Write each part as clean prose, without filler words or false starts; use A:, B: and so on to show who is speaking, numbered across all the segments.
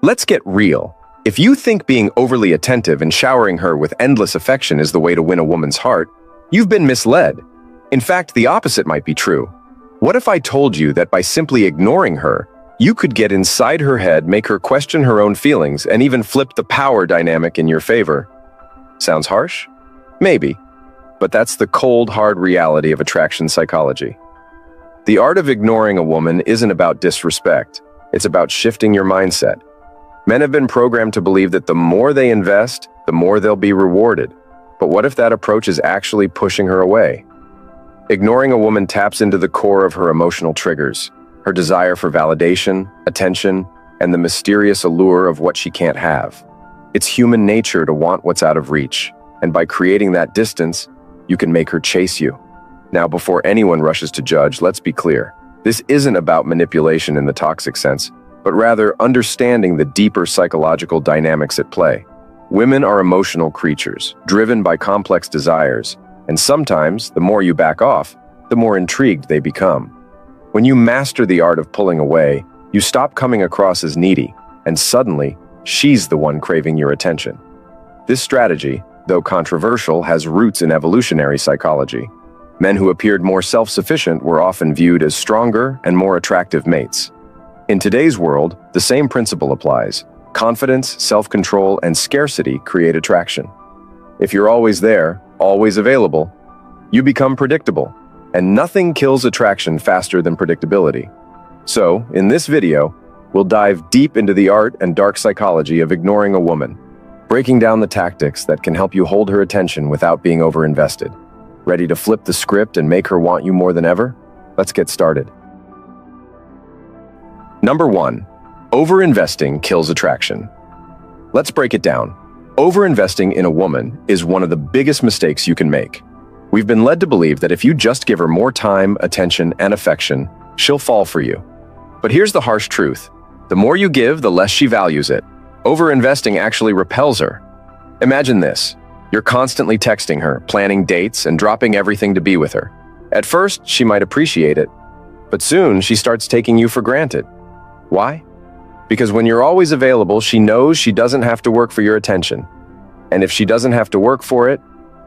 A: Let's get real. If you think being overly attentive and showering her with endless affection is the way to win a woman's heart, you've been misled. In fact, the opposite might be true. What if I told you that by simply ignoring her, you could get inside her head, make her question her own feelings, and even flip the power dynamic in your favor? Sounds harsh? Maybe. But that's the cold, hard reality of attraction psychology. The art of ignoring a woman isn't about disrespect. It's about shifting your mindset. Men have been programmed to believe that the more they invest, the more they'll be rewarded. But what if that approach is actually pushing her away? Ignoring a woman taps into the core of her emotional triggers, her desire for validation, attention, and the mysterious allure of what she can't have. It's human nature to want what's out of reach, and by creating that distance, you can make her chase you. Now, before anyone rushes to judge, let's be clear. This isn't about manipulation in the toxic sense, but rather understanding the deeper psychological dynamics at play. Women are emotional creatures, driven by complex desires, and sometimes, the more you back off, the more intrigued they become. When you master the art of pulling away, you stop coming across as needy, and suddenly, she's the one craving your attention. This strategy, though controversial, has roots in evolutionary psychology. Men who appeared more self-sufficient were often viewed as stronger and more attractive mates. In today's world, the same principle applies. Confidence, self-control, and scarcity create attraction. If you're always there, always available, you become predictable, and nothing kills attraction faster than predictability. So, in this video, we'll dive deep into the art and dark psychology of ignoring a woman, breaking down the tactics that can help you hold her attention without being overinvested. Ready to flip the script and make her want you more than ever? Let's get started. Number 1. Overinvesting kills attraction. Let's break it down. Overinvesting in a woman is one of the biggest mistakes you can make. We've been led to believe that if you just give her more time, attention, and affection, she'll fall for you. But here's the harsh truth. The more you give, the less she values it. Overinvesting actually repels her. Imagine this. You're constantly texting her, planning dates, and dropping everything to be with her. At first, she might appreciate it, but soon she starts taking you for granted. Why? Because when you're always available, she knows she doesn't have to work for your attention. And if she doesn't have to work for it,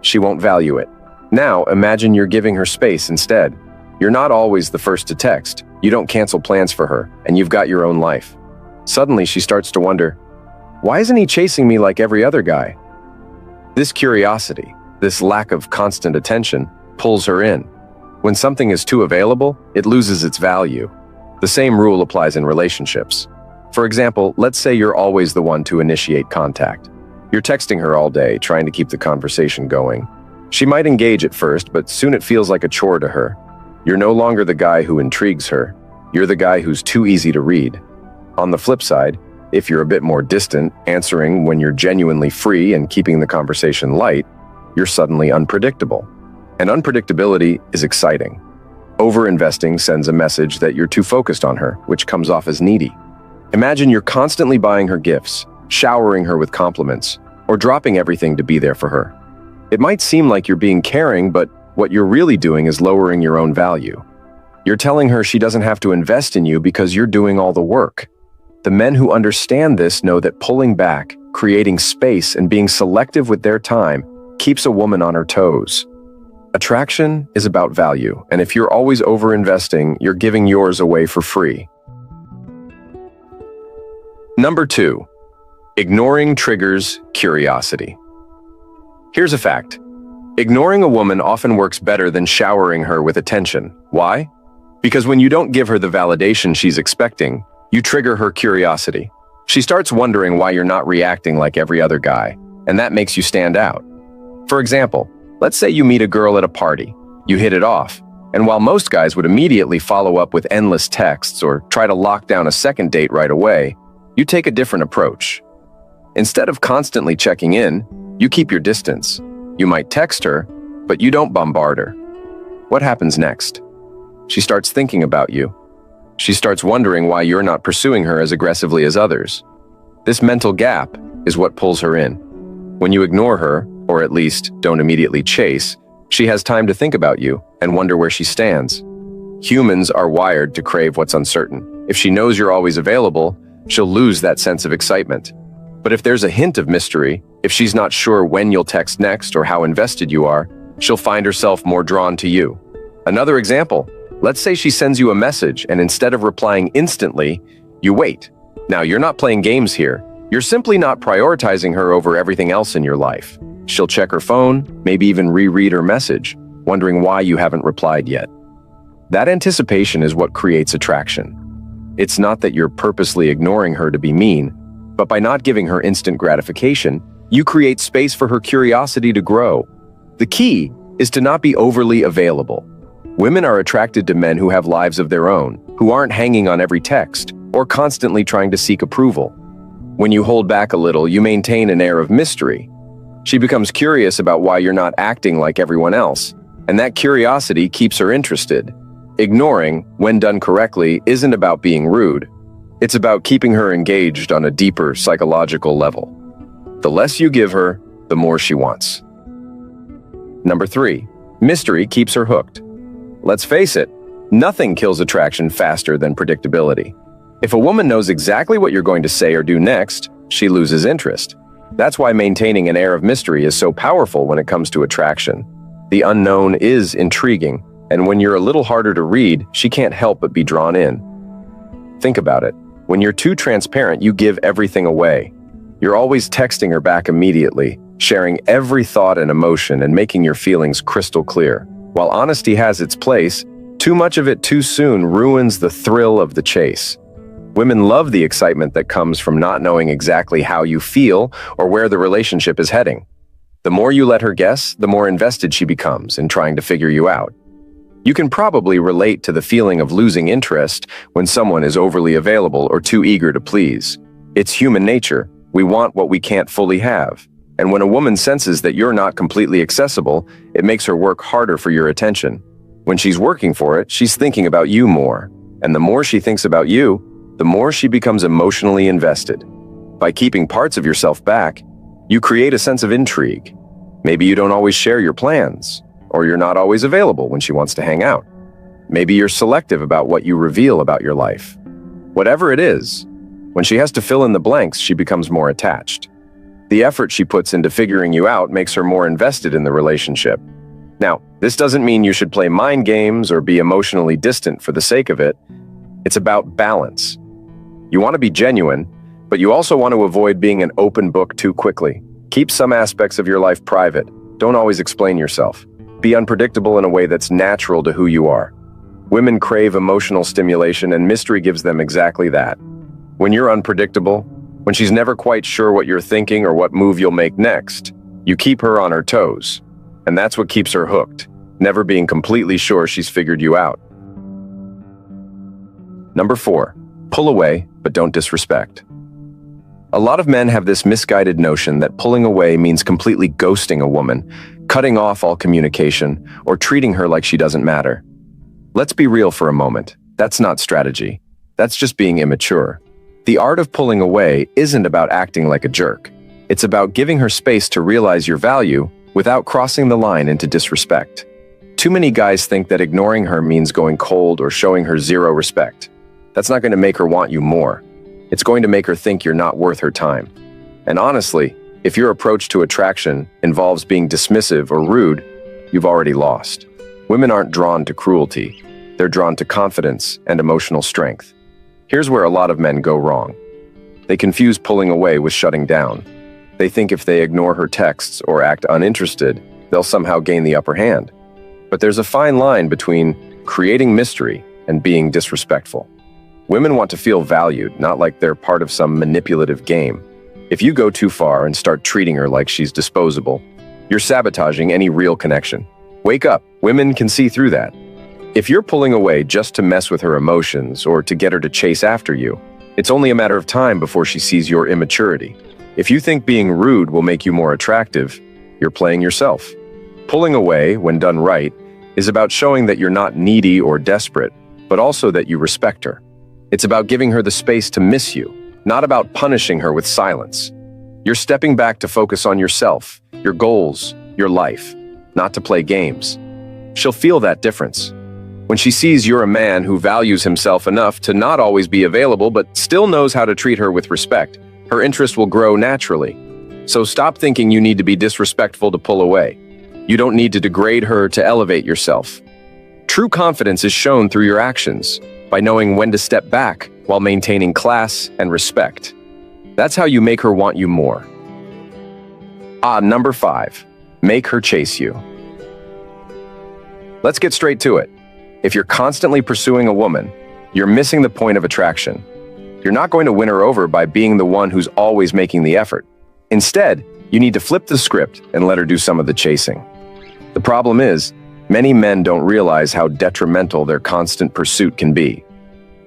A: she won't value it. Now, imagine you're giving her space instead. You're not always the first to text, you don't cancel plans for her, and you've got your own life. Suddenly, she starts to wonder, why isn't he chasing me like every other guy? This curiosity, this lack of constant attention, pulls her in. When something is too available, it loses its value. The same rule applies in relationships. For example, let's say you're always the one to initiate contact. You're texting her all day, trying to keep the conversation going. She might engage at first, but soon it feels like a chore to her. You're no longer the guy who intrigues her. You're the guy who's too easy to read. On the flip side, if you're a bit more distant, answering when you're genuinely free and keeping the conversation light, you're suddenly unpredictable. And unpredictability is exciting. Overinvesting sends a message that you're too focused on her, which comes off as needy. Imagine you're constantly buying her gifts, showering her with compliments, or dropping everything to be there for her. It might seem like you're being caring, but what you're really doing is lowering your own value. You're telling her she doesn't have to invest in you because you're doing all the work. The men who understand this know that pulling back, creating space, and being selective with their time keeps a woman on her toes. Attraction is about value, and if you're always overinvesting, you're giving yours away for free. Number 2. Ignoring triggers curiosity. Here's a fact. Ignoring a woman often works better than showering her with attention. Why? Because when you don't give her the validation she's expecting, you trigger her curiosity. She starts wondering why you're not reacting like every other guy, and that makes you stand out. For example, let's say you meet a girl at a party. You hit it off, and while most guys would immediately follow up with endless texts or try to lock down a second date right away, you take a different approach. Instead of constantly checking in, you keep your distance. You might text her, but you don't bombard her. What happens next? She starts thinking about you. She starts wondering why you're not pursuing her as aggressively as others. This mental gap is what pulls her in. When you ignore her, or at least don't immediately chase, she has time to think about you and wonder where she stands. Humans are wired to crave what's uncertain. If she knows you're always available, she'll lose that sense of excitement. But if there's a hint of mystery, if she's not sure when you'll text next or how invested you are, she'll find herself more drawn to you. Another example, let's say she sends you a message and instead of replying instantly, you wait. Now, you're not playing games here. You're simply not prioritizing her over everything else in your life. She'll check her phone, maybe even reread her message, wondering why you haven't replied yet. That anticipation is what creates attraction. It's not that you're purposely ignoring her to be mean, but by not giving her instant gratification, you create space for her curiosity to grow. The key is to not be overly available. Women are attracted to men who have lives of their own, who aren't hanging on every text or constantly trying to seek approval. When you hold back a little, you maintain an air of mystery. She becomes curious about why you're not acting like everyone else, and that curiosity keeps her interested. Ignoring, when done correctly, isn't about being rude. It's about keeping her engaged on a deeper psychological level. The less you give her, the more she wants. Number 3, mystery keeps her hooked. Let's face it, nothing kills attraction faster than predictability. If a woman knows exactly what you're going to say or do next, she loses interest. That's why maintaining an air of mystery is so powerful when it comes to attraction. The unknown is intriguing, and when you're a little harder to read, she can't help but be drawn in. Think about it. When you're too transparent, you give everything away. You're always texting her back immediately, sharing every thought and emotion and making your feelings crystal clear. While honesty has its place, too much of it too soon ruins the thrill of the chase. Women love the excitement that comes from not knowing exactly how you feel or where the relationship is heading. The more you let her guess, the more invested she becomes in trying to figure you out. You can probably relate to the feeling of losing interest when someone is overly available or too eager to please. It's human nature. We want what we can't fully have. And when a woman senses that you're not completely accessible, it makes her work harder for your attention. When she's working for it, she's thinking about you more. And the more she thinks about you, the more she becomes emotionally invested. By keeping parts of yourself back, you create a sense of intrigue. Maybe you don't always share your plans, or you're not always available when she wants to hang out. Maybe you're selective about what you reveal about your life. Whatever it is, when she has to fill in the blanks, she becomes more attached. The effort she puts into figuring you out makes her more invested in the relationship. Now, this doesn't mean you should play mind games or be emotionally distant for the sake of it. It's about balance. You want to be genuine, but you also want to avoid being an open book too quickly. Keep some aspects of your life private. Don't always explain yourself. Be unpredictable in a way that's natural to who you are. Women crave emotional stimulation, and mystery gives them exactly that. When you're unpredictable, when she's never quite sure what you're thinking or what move you'll make next, you keep her on her toes. And that's what keeps her hooked, never being completely sure she's figured you out. Number 4, pull away, but don't disrespect. A lot of men have this misguided notion that pulling away means completely ghosting a woman, cutting off all communication, or treating her like she doesn't matter. Let's be real for a moment. That's not strategy. That's just being immature. The art of pulling away isn't about acting like a jerk. It's about giving her space to realize your value without crossing the line into disrespect. Too many guys think that ignoring her means going cold or showing her zero respect. That's not going to make her want you more. It's going to make her think you're not worth her time. And honestly, if your approach to attraction involves being dismissive or rude, you've already lost. Women aren't drawn to cruelty. They're drawn to confidence and emotional strength. Here's where a lot of men go wrong. They confuse pulling away with shutting down. They think if they ignore her texts or act uninterested, they'll somehow gain the upper hand. But there's a fine line between creating mystery and being disrespectful. Women want to feel valued, not like they're part of some manipulative game. If you go too far and start treating her like she's disposable, you're sabotaging any real connection. Wake up, women can see through that. If you're pulling away just to mess with her emotions or to get her to chase after you, it's only a matter of time before she sees your immaturity. If you think being rude will make you more attractive, you're playing yourself. Pulling away, when done right, is about showing that you're not needy or desperate, but also that you respect her. It's about giving her the space to miss you, not about punishing her with silence. You're stepping back to focus on yourself, your goals, your life, not to play games. She'll feel that difference. When she sees you're a man who values himself enough to not always be available but still knows how to treat her with respect, her interest will grow naturally. So stop thinking you need to be disrespectful to pull away. You don't need to degrade her to elevate yourself. True confidence is shown through your actions, by knowing when to step back while maintaining class and respect. That's how you make her want you more. Number 5. Make her chase you. Let's get straight to it. If you're constantly pursuing a woman, you're missing the point of attraction. You're not going to win her over by being the one who's always making the effort. Instead, you need to flip the script and let her do some of the chasing. The problem is, many men don't realize how detrimental their constant pursuit can be.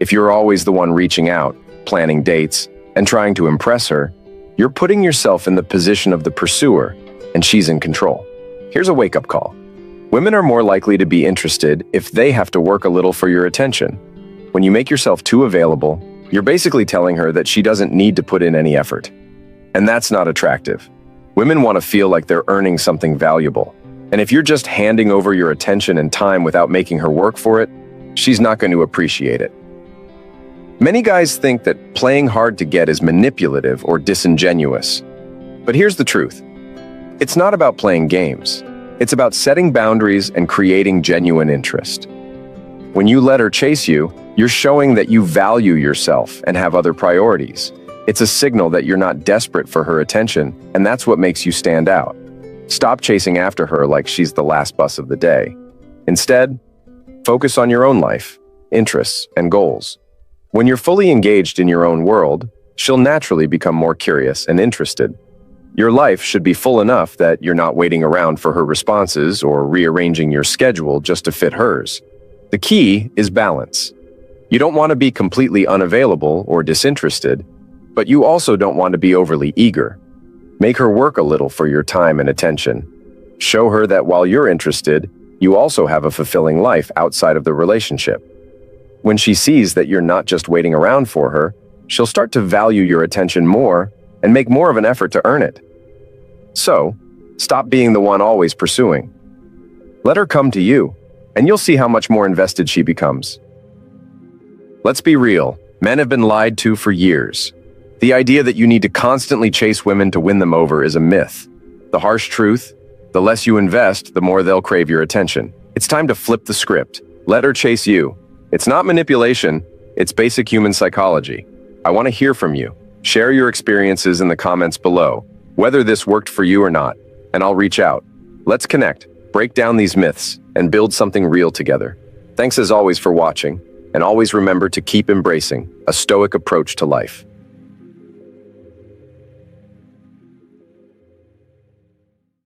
A: If you're always the one reaching out, planning dates, and trying to impress her, you're putting yourself in the position of the pursuer, and she's in control. Here's a wake-up call. Women are more likely to be interested if they have to work a little for your attention. When you make yourself too available, you're basically telling her that she doesn't need to put in any effort. And that's not attractive. Women want to feel like they're earning something valuable. And if you're just handing over your attention and time without making her work for it, she's not going to appreciate it. Many guys think that playing hard to get is manipulative or disingenuous. But here's the truth. It's not about playing games. It's about setting boundaries and creating genuine interest. When you let her chase you, you're showing that you value yourself and have other priorities. It's a signal that you're not desperate for her attention, and that's what makes you stand out. Stop chasing after her like she's the last bus of the day. Instead, focus on your own life, interests, and goals. When you're fully engaged in your own world, she'll naturally become more curious and interested. Your life should be full enough that you're not waiting around for her responses or rearranging your schedule just to fit hers. The key is balance. You don't want to be completely unavailable or disinterested, but you also don't want to be overly eager. Make her work a little for your time and attention. Show her that while you're interested, you also have a fulfilling life outside of the relationship. When she sees that you're not just waiting around for her, she'll start to value your attention more and make more of an effort to earn it. So, stop being the one always pursuing. Let her come to you, and you'll see how much more invested she becomes. Let's be real, men have been lied to for years. The idea that you need to constantly chase women to win them over is a myth. The harsh truth, the less you invest, the more they'll crave your attention. It's time to flip the script. Let her chase you. It's not manipulation, it's basic human psychology. I want to hear from you. Share your experiences in the comments below, whether this worked for you or not, and I'll reach out. Let's connect, break down these myths, and build something real together. Thanks as always for watching, and always remember to keep embracing a stoic approach to life.